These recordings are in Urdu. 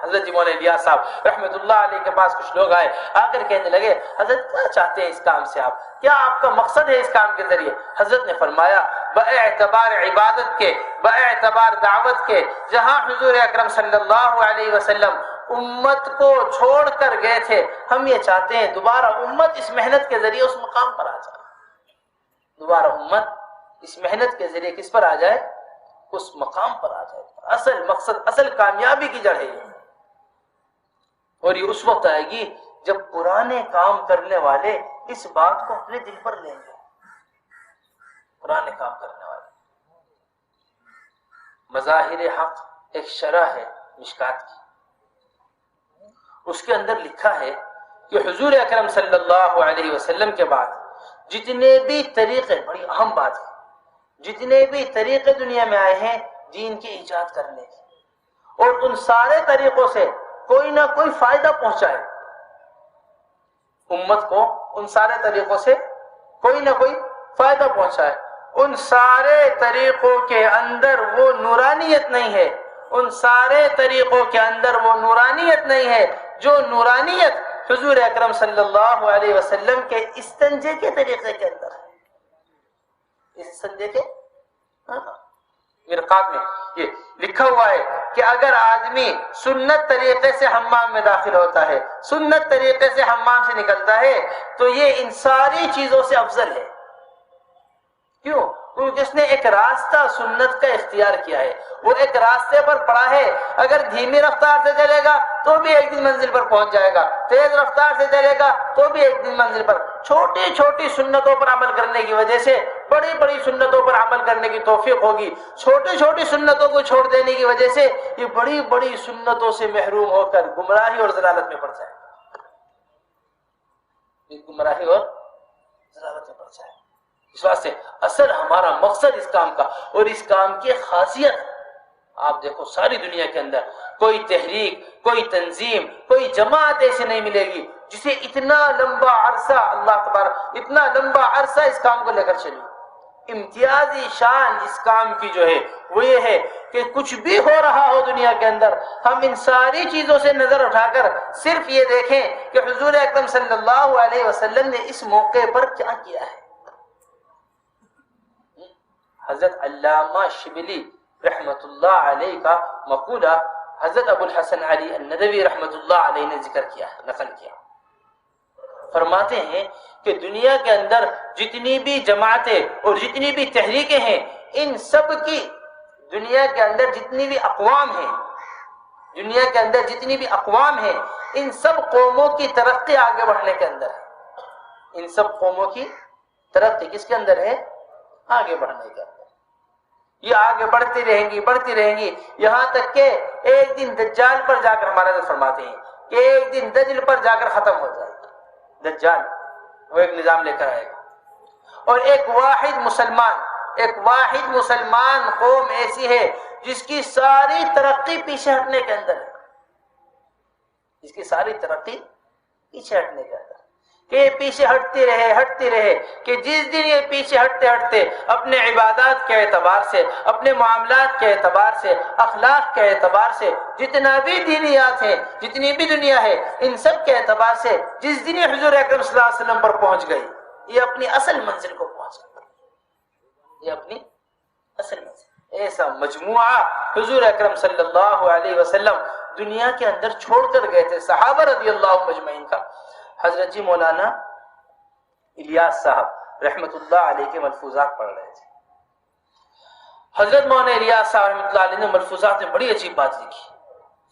حضرت جی مولانا الیاس صاحب رحمۃ اللہ علیہ کے پاس کچھ لوگ آئے، آ کر کہنے لگے حضرت کیا چاہتے ہیں اس کام سے آپ، کیا آپ کا مقصد ہے اس کام کے ذریعے؟ حضرت نے فرمایا باعتبار عبادت کے، باعتبار دعوت کے، جہاں حضور اکرم صلی اللہ علیہ وسلم امت کو چھوڑ کر گئے تھے، ہم یہ چاہتے ہیں دوبارہ امت اس محنت کے ذریعے اس مقام پر آ جائے، دوبارہ امت اس محنت کے ذریعے کس پر آ جائے؟ اس مقام پر آ جائے۔ اصل مقصد، اصل کامیابی کی جڑ ہے یہ، اور یہ اس وقت آئے گی جب پرانے کام کرنے والے اس بات کو اپنے دل پر لیں گے، پرانے کام کرنے والے۔ مظاہر حق ایک شرح ہے مشکات کی، اس کے اندر لکھا ہے کہ حضور اکرم صلی اللہ علیہ وسلم کے بعد جتنے بھی طریقے، بڑی اہم بات ہے، جتنے بھی طریقے دنیا میں آئے ہیں دین کی ایجاد کرنے کی، اور ان سارے طریقوں سے کوئی نہ کوئی فائدہ پہنچائے امت کو، ان سارے طریقوں سے کوئی نہ کوئی فائدہ پہنچائے، ان سارے طریقوں کے اندر وہ نورانیت نہیں ہے، ان سارے طریقوں کے اندر وہ نورانیت نہیں ہے جو نورانیت حضور اکرم صلی اللہ علیہ وسلم کے استنجے کے طریقے کے اندر ہے۔ استنجے کے مرقات میں یہ لکھا ہوا ہے کہ اگر آدمی سنت طریقے سے حمام میں داخل ہوتا ہے، سنت طریقے سے حمام سے نکلتا ہے، تو یہ ان ساری چیزوں سے افضل ہے۔ کیوں؟ کیونکہ اس نے ایک راستہ سنت کا اختیار کیا ہے، وہ ایک راستے پر پڑا ہے، اگر دھیمی رفتار سے چلے گا تو بھی ایک دن منزل پر پہنچ جائے گا، تیز رفتار سے چلے گا تو بھی ایک دن منزل پر۔ چھوٹی چھوٹی سنتوں پر عمل کرنے کی وجہ سے بڑی بڑی سنتوں پر عمل کرنے کی توفیق ہوگی، چھوٹی چھوٹی سنتوں کو چھوڑ دینے کی وجہ سے یہ بڑی بڑی سنتوں سے محروم ہو کر گمراہی اور ضلالت میں پڑ جائے گا، گمراہی اور ضلالت میں پڑ جائے گا۔ اس واسطے اصل ہمارا مقصد اس کام کا، اور اس کام کی خاصیت آپ دیکھو ساری دنیا کے اندر کوئی تحریک، کوئی تنظیم، کوئی جماعت ایسی نہیں ملے گی جسے اتنا لمبا عرصہ اللہ تبارک اتنا لمبا عرصہ اس کام کو لے کر چلی۔ امتیازی شان اس کام کی جو ہے وہ یہ ہے کہ کچھ بھی ہو رہا ہو دنیا کے اندر، ہم ان ساری چیزوں سے نظر اٹھا کر صرف یہ دیکھیں کہ حضور اکرم صلی اللہ علیہ وسلم نے اس موقع پر کیا کیا ہے۔ حضرت علامہ شبلی رحمت اللہ علیہ کا مقولہ حضرت ابو الحسن علی الندوی رحمت اللہ علیہ نے ذکر کیا ہے، نقل کیا۔ فرماتے ہیں کہ دنیا کے اندر جتنی بھی جماعتیں اور جتنی بھی تحریکیں ہیں، ان سب کی دنیا کے اندر جتنی بھی اقوام ہیں، دنیا کے اندر جتنی بھی اقوام ہیں، ان سب قوموں کی ترقی آگے بڑھنے کے اندر ہے۔ ان سب قوموں کی ترقی کس کے اندر ہے؟ آگے بڑھنے کے اندر۔ یہ آگے بڑھتی رہیں گی یہاں تک کہ ایک دن دجال پر جا کر، ہمارا حضرت فرماتے ہیں کہ ایک دن دجل پر جا کر ختم ہو جائے گا دجال، وہ ایک نظام لے کر آئے گا، اور ایک واحد مسلمان قوم ایسی ہے جس کی ساری ترقی پیچھے ہٹنے کے اندر ہے، جس کی ساری ترقی پیچھے ہٹنے کے اندر، کہ یہ پیچھے ہٹتی رہے کہ جس دن یہ پیچھے ہٹتے اپنے عبادات کے اعتبار سے، اپنے معاملات کے اعتبار سے، اخلاق کے اعتبار سے، جتنا بھی دینیات ہیں، جتنی بھی دنیا ہے، ان سب کے اعتبار سے جس دن یہ حضور اکرم صلی اللہ علیہ وسلم پر پہنچ گئی، یہ اپنی اصل منزل کو پہنچ گئی، یہ اپنی اصل منزل۔ ایسا مجموعہ حضور اکرم صلی اللہ علیہ وسلم دنیا کے اندر چھوڑ کر گئے تھے، صحابہ رضی اللہ مجمعین کا۔ حضرت جی مولانا الیاس صاحب رحمت اللہ علیہ کے ملفوظات پڑھ رہے تھے۔ حضرت مولانا الیاس صاحب رحمت اللہ علیہ نے ملفوظات میں بڑی عجیب بات لکھی۔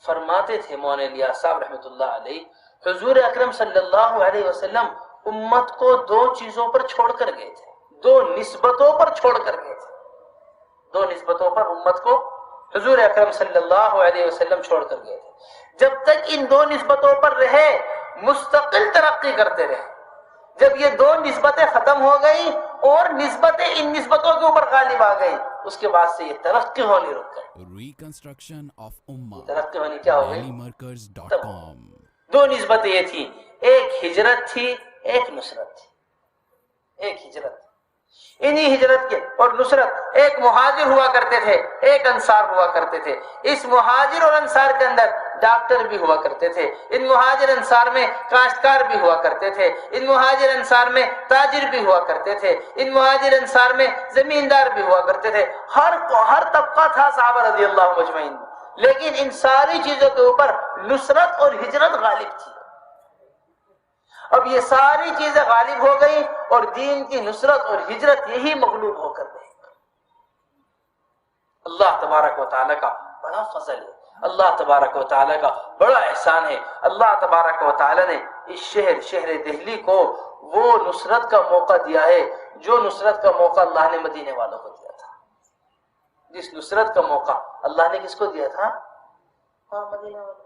فرماتے تھے مولانا الیاس صاحب رحمت اللہ علیہ، حضور اکرم صلی اللہ علیہ وسلم امت کو دو چیزوں پر چھوڑ کر گئے تھے، دو نسبتوں پر چھوڑ کر گئے تھے، دو نسبتوں پر امت کو حضور اکرم صلی اللہ علیہ وسلم چھوڑ کر گئے تھے۔ جب تک ان دو نسبتوں پر رہے مستقل ترقی کرتے رہے، جب یہ دو نسبتیں ختم ہو گئی اور نسبتیں ان نسبتوں کے اوپر غالب آ گئی، اس کے بعد سے یہ ترقی ہونی رک گئی۔ ریکنسٹرکشن آف امہ، ترقی ہونی کیا ہو گئی؟ dailymurkers.com۔ دو نسبتیں یہ تھیں، ایک ہجرت تھی، ایک نصرت تھی، ایک ہجرت۔ انہی ہجرت کے اور نصرت، ایک مہاجر ہوا کرتے تھے، ایک انصار ہوا کرتے تھے۔ اس مہاجر اور انصار کے اندر ڈاکٹر بھی ہوا کرتے تھے، ان مہاجر انصار میں کاشتکار بھی ہوا کرتے تھے، ان مہاجر انصار میں تاجر بھی ہوا کرتے تھے، ان مہاجر انصار میں زمیندار بھی ہوا کرتے تھے۔ ہر طبقہ تھا صحابہ رضی اللہ مجمعین، لیکن ان ساری چیزوں کے اوپر نصرت اور ہجرت غالب تھی۔ اب یہ ساری چیزیں غالب ہو گئی اور دین کی نصرت اور ہجرت یہی مغلوب ہو کر رہی۔ اللہ تبارک و تعالیٰ کا بڑا فضل ہے، اللہ تبارک و تعالیٰ کا بڑا احسان ہے۔ اللہ تبارک و تعالیٰ نے اس شہر دہلی کو وہ نصرت کا موقع دیا ہے جو نصرت کا موقع اللہ نے مدینے والوں کو دیا تھا۔ جس نصرت کا موقع اللہ نے کس کو دیا تھا؟ مدینے والوں۔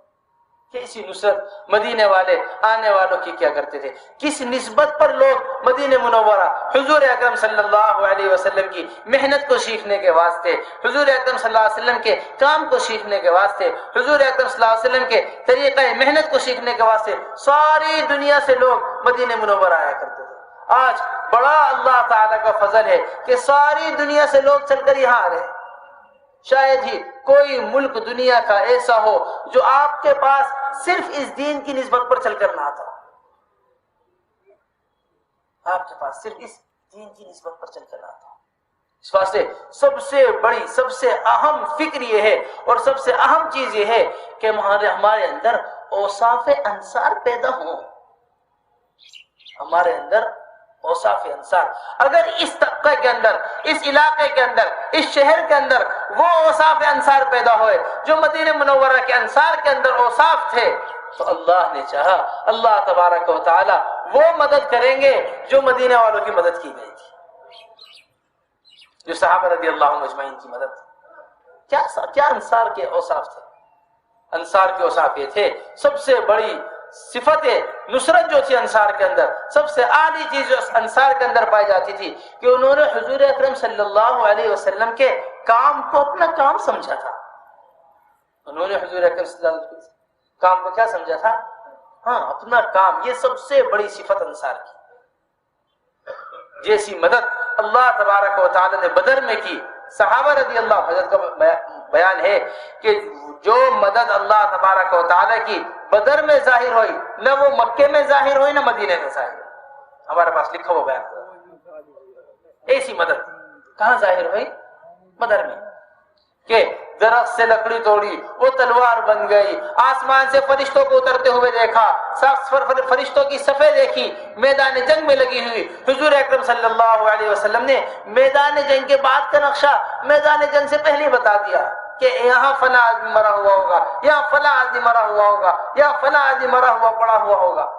کہ اسی نصرت مدینے والے آنے والوں کی کیا کرتے تھے، کس نسبت پر لوگ مدینہ منورہ حضور اکرم صلی اللہ علیہ وسلم کی محنت کو سیکھنے کے واسطے، حضور اکرم صلی اللہ علیہ وسلم کے کام کو سیکھنے کے واسطے، حضور اکرم صلی اللہ علیہ وسلم کے طریقہ محنت کو سیکھنے کے واسطے ساری دنیا سے لوگ مدینہ منورہ آیا کرتے تھے۔ آج بڑا اللہ تعالیٰ کا فضل ہے کہ ساری دنیا سے لوگ چل کر یہاں آ رہے ہیں۔ شاید ہی کوئی ملک دنیا کا ایسا ہو جو آپ کے پاس صرف اس دین کی نسبت پر چل کر نہ آتا ہو۔ آپ کے پاس صرف اس دین کی نسبت پر چل کر نہ آتا ہو۔ اس واسطے سب سے بڑی، سب سے اہم فکر یہ ہے اور سب سے اہم چیز یہ ہے کہ ہمارے اندر اوصاف انصار پیدا ہوں۔ ہمارے اندر اوصاف انصار، اگر اس طبقے کے اندر، اس علاقے کے اندر، اس شہر کے اندر وہ اوصاف انصار پیدا ہوئے جو مدینہ منورہ کے انصار کے اندر اوصاف تھے، تو اللہ نے چاہا اللہ تبارک و تعالی وہ مدد کریں گے جو مدینہ والوں کی مدد کی گئی تھی، جو صحابہ رضی اللہ مجمعین کی مدد۔ کیا انصار کے اوصاف تھے؟ انصار کے اوصاف یہ تھے، سب سے بڑی صفت نصرت جو تھی انصار کے اندر، سب سے اعلیٰ چیز جو انصار کے اندر پائی جاتی تھی کہ انہوں نے حضور اکرم صلی اللہ علیہ وسلم کے کام کو اپنا کام سمجھا تھا۔ انہوں نے حضور اکرم صلی اللہ علیہ وسلم کے کام کو کیا سمجھا تھا؟ اپنا کام۔ یہ سب سے بڑی صفت انصار کی۔ جیسی مدد اللہ تبارک و تعالی نے بدر میں کی، صحابہ رضی اللہ حضرت کا بیان ہے کہ جو مدد اللہ تبارک و تعالی کی بدر میں ظاہر ہوئی، نہ وہ مکے میں ظاہر ہوئی نہ مدینے میں ظاہر ہوئی۔ ہمارے پاس لکھا ہوا بیان، ایسی مدد کہاں ظاہر ہوئی؟ بدر میں، کہ درخت سے لکڑی توڑی وہ تلوار بن گئی، آسمان سے فرشتوں کو اترتے ہوئے دیکھا، فرشتوں کی صفیں دیکھی، میدان جنگ میں لگی ہوئی۔ حضور اکرم صلی اللہ علیہ وسلم نے میدان جنگ کے بعد کا نقشہ میدان جنگ سے پہلے بتا دیا کہ یہاں فلاں آدمی مرا ہوا ہوگا، یہاں فلاں آدمی مرا ہوا ہوگا، یہاں فلاں آدمی مرا ہوا پڑا ہوا ہوگا۔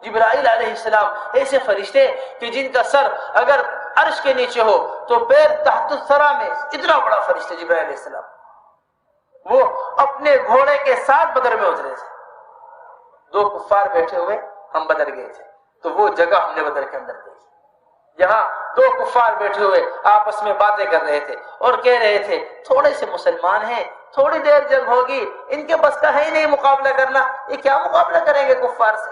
جبرائیل علیہ السلام ایسے فرشتے کہ جن کا سر اگر عرش کے نیچے ہو تو پیر تحت الثری میں، اتنا بڑا فرشتے جبرائیل علیہ السلام، وہ اپنے گھوڑے کے ساتھ بدر میں اترے تھے۔ دو کفار بیٹھے ہوئے، ہم بدر گئے تھے، تو وہ جگہ ہم نے بدر کے اندر دیکھی، جہاں دو کفار بیٹھے ہوئے آپس میں باتیں کر رہے تھے اور کہہ رہے تھے تھوڑے سے مسلمان ہیں، تھوڑی دیر جنگ ہوگی، ان کے بس کا ہے ہی نہیں مقابلہ کرنا، یہ کیا مقابلہ کریں گے کفار سے،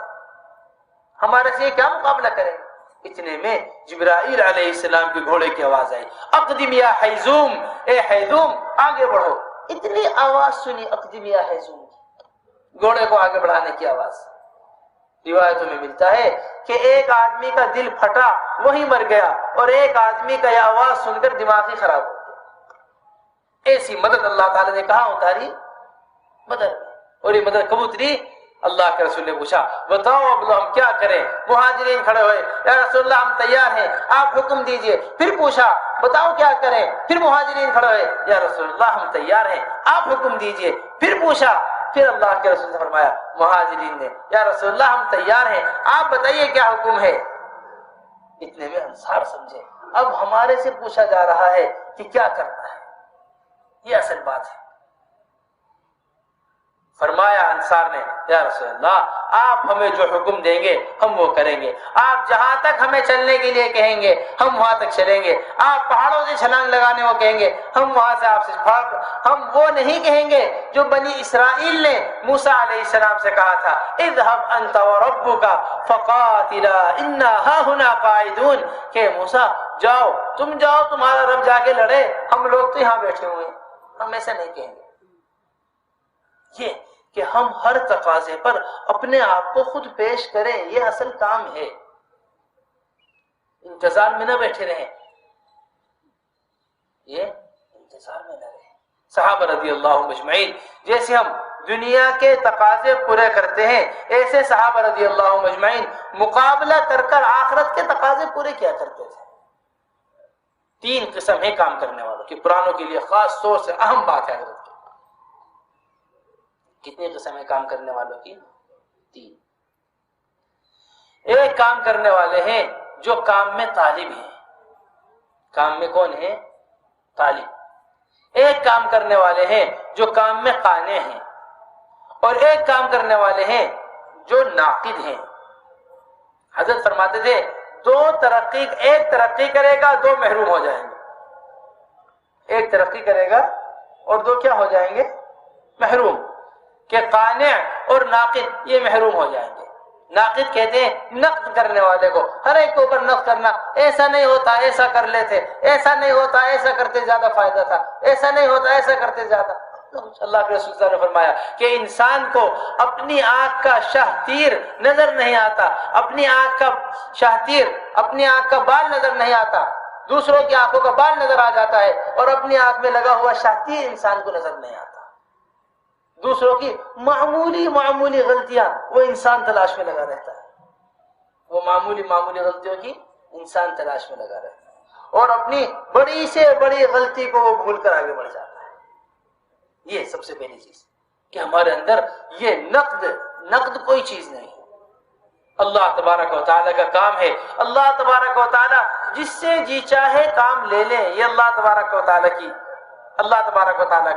ہمارے سے یہ کیا مقابلہ کریں گے۔ اتنے میں جبرائیل علیہ السلام کے گھوڑے کی آواز آئی، اقدم یا حیزوم، اے حیزوم آگے بڑھو۔ اتنی آواز سنی اقدم یا حیزوم، گھوڑے کو آگے بڑھانے کی آواز۔ روایتوں میں ملتا ہے کہ ایک آدمی کا دل پھٹا وہی مر گیا، اور ایک آدمی کا یہ آواز سن کر دماغ ہی خراب ہو گیا۔ ایسی مدد اللہ تعالی نے کہاں اتاری؟ بدر میں۔ اور یہ مدد کب اتری؟ اللہ کے رسول نے پوچھا بتاؤ اب ہم کیا کریں؟ مہاجرین کھڑے ہوئے، یا رسول اللہ ہم تیار ہیں، آپ حکم دیجئے۔ پھر پوچھا بتاؤ کیا کریں؟ پھر مہاجرین کھڑے ہوئے، یا رسول اللہ ہم تیار ہیں، آپ حکم دیجئے۔ پھر پوچھا، پھر اللہ کے رسول نے فرمایا مہاجرین نے، یا رسول اللہ ہم تیار ہیں، آپ بتائیے کیا حکم ہے۔ اتنے میں انصار سمجھے اب ہمارے سے پوچھا جا رہا ہے کہ کیا کرنا ہے، یہ اصل بات ہے۔ فرمایا انصار نے یا رسول اللہ آپ ہمیں جو حکم دیں گے ہم وہ کریں گے، آپ جہاں تک ہمیں چلنے کے لیے کہیں گے ہم وہاں تک چلیں گے، آپ پہاڑوں سے چھلانگ لگانے کو کہیں گے ہم وہاں سے آپ سے ہم وہ نہیں کہیں گے جو بنی اسرائیل نے موسیٰ علیہ السلام سے کہا تھا اذهب انت وربك فقاتلا انا هاهنا قاعدون، کہ موسیٰ جاؤ تم جاؤ تمہارا رب جا کے لڑے، ہم لوگ تو یہاں بیٹھے ہوئے ہیں، ہم ایسا نہیں کہیں گے۔ یہ کہ ہم ہر تقاضے پر اپنے آپ کو خود پیش کریں، یہ اصل کام ہے، انتظار میں نہ بیٹھے رہیں، یہ انتظار میں نہ رہیں۔ صحابہ رضی اللہ مجمعین جیسے ہم دنیا کے تقاضے پورے کرتے ہیں ایسے صحابہ رضی اللہ مجمعین مقابلہ کر کر آخرت کے تقاضے پورے کیا کرتے تھے۔ 3 قسم ہے کام کرنے والوں کی، پرانوں کے لیے خاص طور سے اہم بات ہے حضرت کی۔ کتنی قسم ہے کام کرنے والوں کی؟ 3۔ ایک کام کرنے والے ہیں جو کام میں طالب ہیں، کام میں کون ہے؟ طالب۔ ایک کام کرنے والے ہیں جو کام میں قانع ہیں، اور ایک کام کرنے والے ہیں جو ناقد ہیں۔ حضرت فرماتے تھے ایک ترقی کرے گا 2 محروم ہو جائیں گے، ایک ترقی کرے گا اور 2 کیا ہو جائیں گے؟ محروم، کہ قانع اور ناقد یہ محروم ہو جائیں گے۔ ناقد کہتے ہیں نقد کرنے والے کو، ہر ایک کے اوپر نقد کرنا، ایسا نہیں ہوتا ایسا کر لیتے، ایسا نہیں ہوتا ایسا کرتے زیادہ فائدہ تھا، ایسا نہیں ہوتا ایسا کرتے زیادہ۔ اللہ کے رسول صلی اللہ علیہ وسلم نے فرمایا کہ انسان کو اپنی آنکھ کا شاہ تیر نظر نہیں آتا، اپنی آنکھ کا شاہ تیر، اپنی آنکھ کا بال نظر نہیں آتا، دوسروں کی آنکھوں کا بال نظر آ جاتا ہے، اور اپنی آنکھ میں لگا ہوا شاہ تیر انسان کو نظر نہیں آتا۔ دوسروں کی معمولی غلطیاں وہ انسان تلاش میں لگا رہتا ہے، وہ معمولی غلطیوں کی انسان تلاش میں لگا رہتا ہے، اور اپنی بڑی سے بڑی غلطی کو وہ بھول کر آگے بڑھ جاتا ہے۔ یہ سب سے پہلی چیز کہ ہمارے اندر یہ نقد کوئی چیز نہیں ہے۔ اللہ تبارک و تعالیٰ کا کام ہے، اللہ تبارک و تعالیٰ جس سے جی چاہے کام لے لیں، یہ اللہ تبارک و تعالیٰ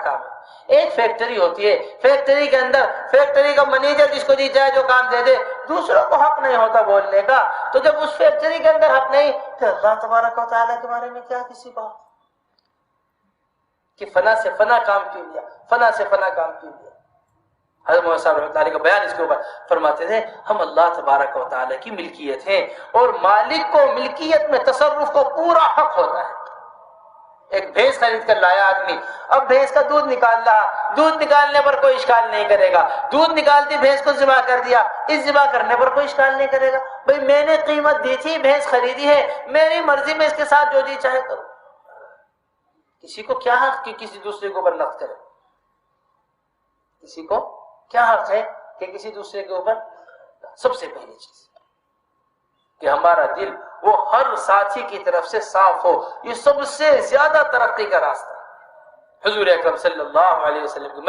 کام ہے۔ ایک فیکٹری ہوتی ہے، فیکٹری کے اندر فیکٹری کا مینیجر جس کو جی چاہے جو کام دے دے، دوسروں کو حق نہیں ہوتا بولنے کا، تو جب اس فیکٹری کے اندر حق نہیں تو اللہ تبارک و تعالیٰ کے بارے میں کیا کسی بات کہ فنا سے فنا کام کیوں لیا، فنا سے فنا کام کیوں لیا۔ حضرت محمد صاحب رحمۃ اللہ علیہ کا بیان اس کے اوپر فرماتے تھے ہم اللہ تبارک و تعالیٰ کی ملکیت ہیں، اور مالک کو ملکیت میں تصرف کو پورا حق ہوتا ہے۔ ایک بھینس خرید کر لایا آدمی، اب بھینس کا دودھ نکال رہا، دودھ نکالنے پر کوئی اشکال نہیں کرے گا، دودھ نکالتی بھینس کو ذبح کر دیا، اس ذبح کرنے پر کوئی اشکال نہیں کرے گا، بھئی میں نے قیمت دی تھی، بھینس خریدی ہے، میری مرضی میں اس کے ساتھ جو جی چاہے کرو۔ کسی کو کیا حق کہ کسی دوسرے کے اوپر نقد کرے؟ کسی کو کیا حق ہے کہ کسی دوسرے کے اوپر؟ سب سے پہلی چیز کہ ہمارا دل وہ ہر ساتھی کی طرف سے صاف ہو، یہ سب سے زیادہ ترقی کا راستہ ہے۔ حضور اکرم صلی اللہ علیہ وسلم کی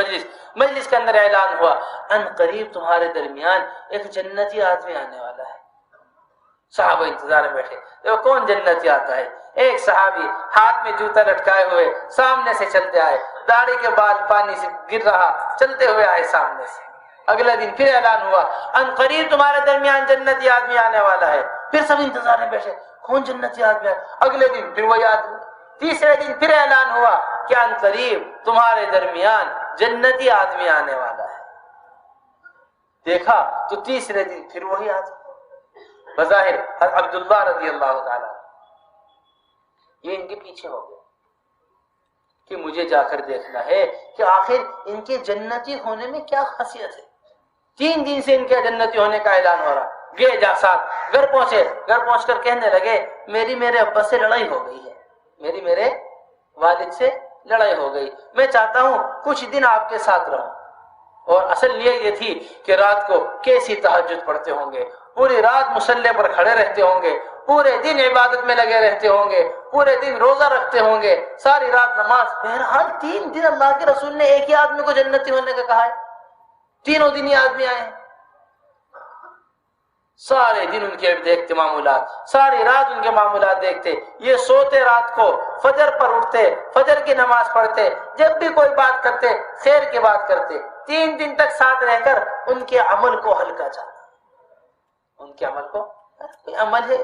مجلس کے اندر اعلان ہوا ان قریب تمہارے درمیان ایک جنتی آدمی آنے والا ہے۔ صحابہ انتظار میں بیٹھے، دیکھو کون جنتی آتا ہے۔ ایک صحابی ہاتھ میں جوتا لٹکائے ہوئے سامنے سے چلتے آئے، داڑھی کے بال پانی سے گر رہا، چلتے ہوئے آئے سامنے سے۔ اگلے دن پھر اعلان ہوا ان قریب تمہارے درمیان جنتی آدمی آنے والا ہے، پھر سب انتظار میں بیٹھے کون جنتی آدمی ہے؟ اگلے دن پھر وہی آدمی، تیسرے دن پھر اعلان ہوا کہ ان قریب تمہارے درمیان جنتی آدمی آنے والا ہے۔ دیکھا تو تیسرے دن پھر وہی آدمی، بظاہر عبداللہ رضی اللہ تعالیٰ، یہ ان کے پیچھے ہو گئے کہ مجھے جا کر دیکھنا ہے کہ آخر ان کے جنتی ہونے میں کیا خاصیت ہے۔ 3 دن سے ان کے جنتی ہونے کا اعلان ہو رہا، گئے جا ساتھ گھر پہنچے، گھر پہنچ کر کہنے لگے میرے ابا سے لڑائی ہو گئی ہے، میرے والد سے لڑائی ہو گئی، میں چاہتا ہوں کچھ دن آپ کے ساتھ رہوں۔ اور اصل نیت یہ تھی کہ رات کو کیسی تہجد پڑھتے ہوں گے، پوری رات مصلی پر کھڑے رہتے ہوں گے، پورے دن عبادت میں لگے رہتے ہوں گے، پورے دن روزہ رکھتے ہوں گے، ساری رات نماز۔ ہر 3 دن اللہ کے رسول نے ایک ہی آدمی کو جنتی ہونے کا کہا ہے، تینوں دن یہ آدمی آئے ہیں۔ سارے دن ان کے دیکھتے معمولات، ساری رات ان کے معمولات دیکھتے، یہ سوتے رات کو، فجر پر اٹھتے، فجر کی نماز پڑھتے، جب بھی کوئی بات کرتے خیر کی بات کرتے۔ 3 دن تک ساتھ رہ کر ان کے عمل کو ہلکا جانا. ان کے عمل کو کوئی عمل ہے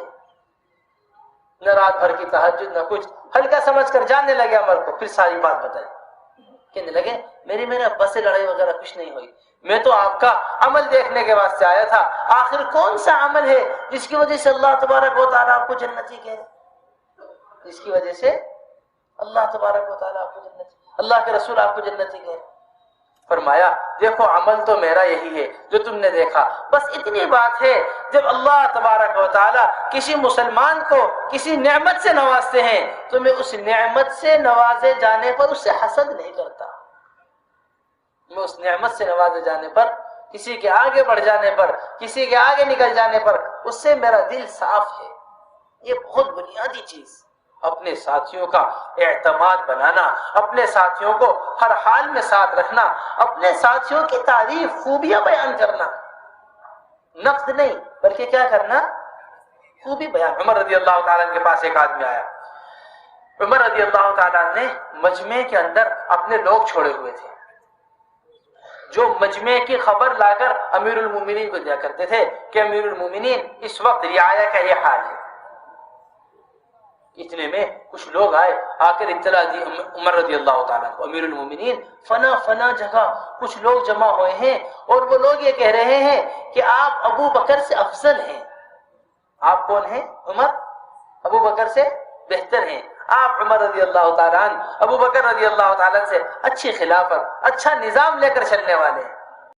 نہ رات بھر کی تہجد نہ کچھ, ہلکا سمجھ کر جاننے لگے عمل کو. پھر ساری بات بتائی, کہنے لگے میرے ابا سے لڑائی وغیرہ کچھ نہیں ہوئی, میں تو آپ کا عمل دیکھنے کے واسطے آیا تھا. آخر کون سا عمل ہے جس کی وجہ سے اللہ تبارک و تعالیٰ آپ کو جنتی کہہ رہے, جس کی وجہ سے اللہ تبارک و تعالیٰ آپ کو جنتی, اللہ کے رسول آپ کو جنتی کہہ رہے. فرمایا دیکھو عمل تو میرا یہی ہے جو تم نے دیکھا, بس اتنی بات ہے جب اللہ تبارک و تعالیٰ کسی مسلمان کو کسی نعمت سے نوازتے ہیں تو میں اس نعمت سے نوازے جانے پر اس سے حسد نہیں کرتا. میں اس نعمت سے نوازے جانے پر, کسی کے آگے بڑھ جانے پر, کسی کے آگے نکل جانے پر اس سے میرا دل صاف ہے. یہ بہت بنیادی چیز, اپنے ساتھیوں کا اعتماد بنانا, اپنے ساتھیوں کو ہر حال میں ساتھ رکھنا, اپنے ساتھیوں کی تعریف خوبیاں بیان کرنا, نقد نہیں بلکہ کیا کرنا, خوبی بیان. عمر رضی اللہ تعالیٰ کے پاس ایک آدمی آیا. عمر رضی اللہ تعالیٰ نے مجمع کے اندر اپنے لوگ چھوڑے ہوئے تھے جو مجمع کی خبر لا کر امیر المومنین کو دیا کرتے تھے کہ امیر المومنین اس وقت رعایا کا یہ حال ہے. اتنے میں کچھ لوگ آئے, آ کر اطلاع دی عمر رضی اللہ تعالیٰ کو, امیر المومنین فنا جگہ کچھ لوگ جمع ہوئے ہیں اور وہ لوگ یہ کہہ رہے ہیں کہ آپ ابو بکر سے افضل ہیں. آپ کون ہیں؟ عمر. ابو بکر سے بہتر ہیں. آپ عمر رضی اللہ تعالیٰ عنہ ابو بکر رضی اللہ تعالیٰ سے اچھی خلافت, اچھا نظام لے کر چلنے والے ہیں.